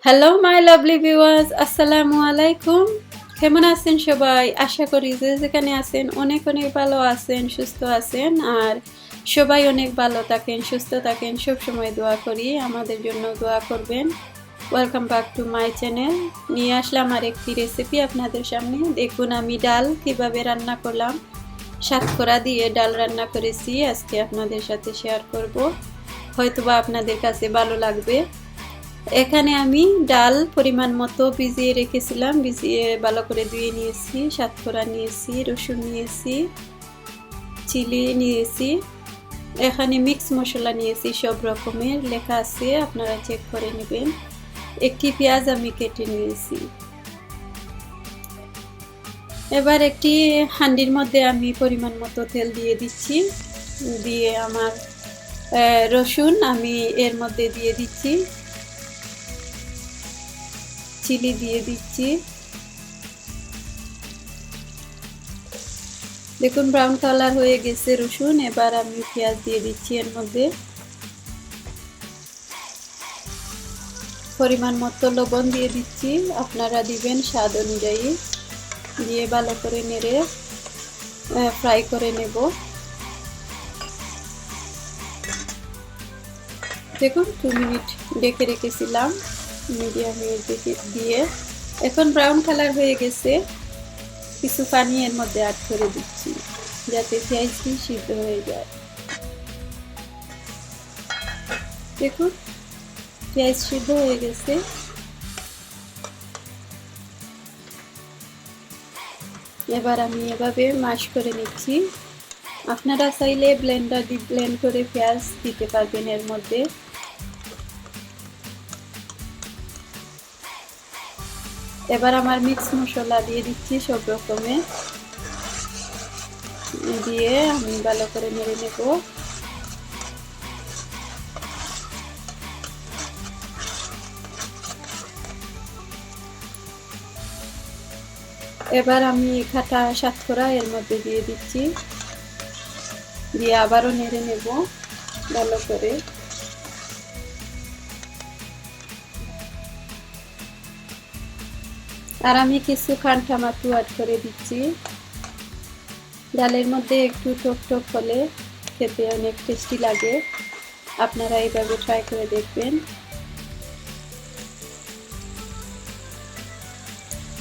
Hello my lovely viewers, আসসালামু আলাইকুম। কেমন আছেন সবাই? আশা করি যে যেখানে আছেন অনেক অনেক ভালো আছেন, সুস্থ আছেন। আর সবাই অনেক ভালো থাকেন, সুস্থ থাকেন, সবসময় দোয়া করি। আমাদের জন্য দোয়া করবেন। Welcome back to my channel. নিয়ে আসলাম আর একটি রেসিপি আপনাদের সামনে। দেখুন আমি ডাল কিভাবে রান্না করলাম। শাতকরা দিয়ে ডাল রান্না করেছি, আজকে আপনাদের সাথে শেয়ার করব। হয়তোবা আপনাদের কাছে ভালো লাগবে। এখানে আমি ডাল পরিমাণ মতো ভিজিয়ে রেখেছিলাম, ভিজিয়ে ভালো করে ধুয়ে নিয়েছি। শাতকরা নিয়েছি, রসুন নিয়েছি, চিলি নিয়েছি, এখানে মিক্স মশলা নিয়েছি, সব রকমের লেখা আছে, আপনারা চেক করে নেবেন। একটি পেঁয়াজ আমি কেটে নিয়েছি। এবার একটি হাঁডির মধ্যে আমি পরিমাণ মতো তেল দিয়ে দিচ্ছি। দিয়ে আমার রসুন আমি এর মধ্যে দিয়ে দিচ্ছি, চিলি দিয়ে দিচ্ছি। দেখুন ব্রাউন কালার হয়ে গেছে রসুন। এবার আমি পেঁয়াজ দিয়ে দিচ্ছি এর মধ্যে। পরিমাণ মতো লবণ দিয়ে দিচ্ছি, আপনারা দিবেন স্বাদ অনুযায়ী। দিয়ে ভালো করে নেড়ে ফ্রাই করে নেব। দেখুন 2 মিনিট ডেকে রেখেছিলাম মিডিয়ামে দিয়ে। এখন ব্রাউন কালার হয়ে গেছে, কিছু পানি এর মধ্যে অ্যাড করে দিচ্ছি যাতে পেঁয়াজটি সিদ্ধ হয়ে যায়। দেখুন পেঁয়াজ সিদ্ধ হয়ে গেছে। এবার আমি এভাবে ম্যাশ করে নিচ্ছি। আপনারা চাইলে ব্লেন্ডার দিয়ে ব্লেন্ড করে পেঁয়াজ দিতে পারবেন এর মধ্যে। এবার আমার মিক্স মশলা দিয়ে দিচ্ছি সব রকমের, দিয়ে আমি ভালো করে নেড়ে নেব। এবার আমি কাটা শাতকরা এর মধ্যে দিয়ে দিচ্ছি, দিয়ে আবারও নেড়ে নেব ভালো করে। আর আমি কিছু খান্টা মাটু অ্যাড করে দিচ্ছি। ডালের মধ্যে একটু টক টক হলে খেতে অনেক টেস্টি লাগে, আপনারা এইভাবে ট্রাই করে দেখবেন।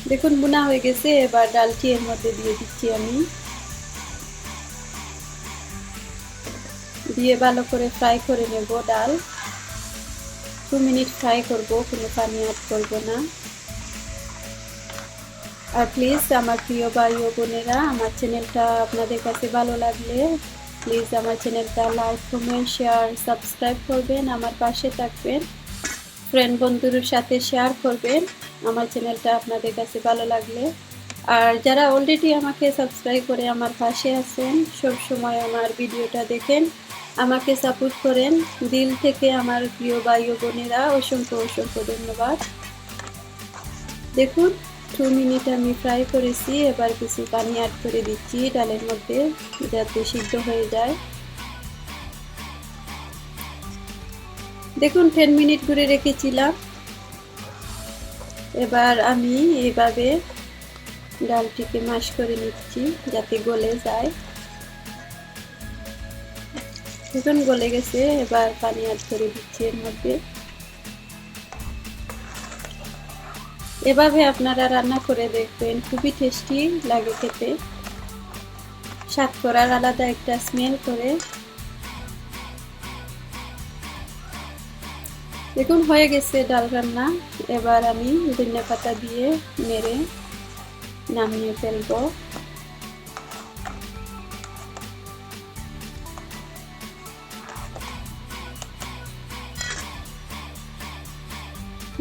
দেখুন বুনা হয়ে গেছে। এবার ডালটি এর মধ্যে দিয়ে দিচ্ছি আমি, দিয়ে ভালো করে ফ্রাই করে নেব ডাল। 2 মিনিট ফ্রাই করব, কোনো পানি অ্যাড করব না। আর প্লিজ আমার প্রিয় ভাই ও বোনেরা, আমার চ্যানেলটা আপনাদের কাছে ভালো লাগলে প্লিজ আমার চ্যানেলটা লাইক, কমেন্ট, শেয়ার, সাবস্ক্রাইব করবেন, আমার পাশে থাকবেন, ফ্রেন্ড বন্ধুর সাথে শেয়ার করবেন আমার চ্যানেলটা আপনাদের কাছে ভালো লাগলে। আর যারা অলরেডি আমাকে সাবস্ক্রাইব করে আমার পাশে আছেন, সব সময় আমার ভিডিওটা দেখেন, আমাকে সাপোর্ট করেন, দিল থেকে আমার প্রিয় ভাই ও বোনেরা অসংখ্য অসংখ্য ধন্যবাদ। দেখুন 2 মিনিট আমি ফ্রাই করেছি। এবার কিছু পানি অ্যাড করে দিচ্ছি ডালের মধ্যে যাতে সিদ্ধ হয়ে যায়। দেখুন 10 মিনিট করে রেখেছিলাম। এবার আমি এইভাবে ডালটিকে ম্যাশ করে নিচ্ছি যাতে গলে যায়। দেখুন গলে গেছে। এবার পানি অ্যাড করে দিচ্ছি এর মধ্যে। এভাবে আপনারা রান্না করে দেখবেন, খুবই টেস্টি লাগে খেতে। শাতকরার আলাদা একটা স্মেল করে। দেখুন হয়ে গেছে ডাল রান্না। এবার আমি ধনিয়া পাতা দিয়ে নেড়ে নামিয়ে ফেলব।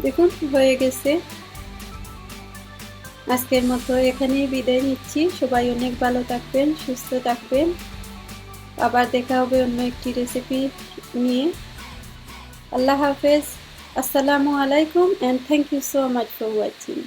দেখুন হয়ে গেছে। আজকের মতো এখানেই বিদায় নিচ্ছি। সবাই অনেক ভালো থাকবেন, সুস্থ থাকবেন। আবার দেখা হবে অন্য একটি রেসিপি নিয়ে। আল্লাহ হাফেজ, আসসালামু আলাইকুম, and thank you so much for watching.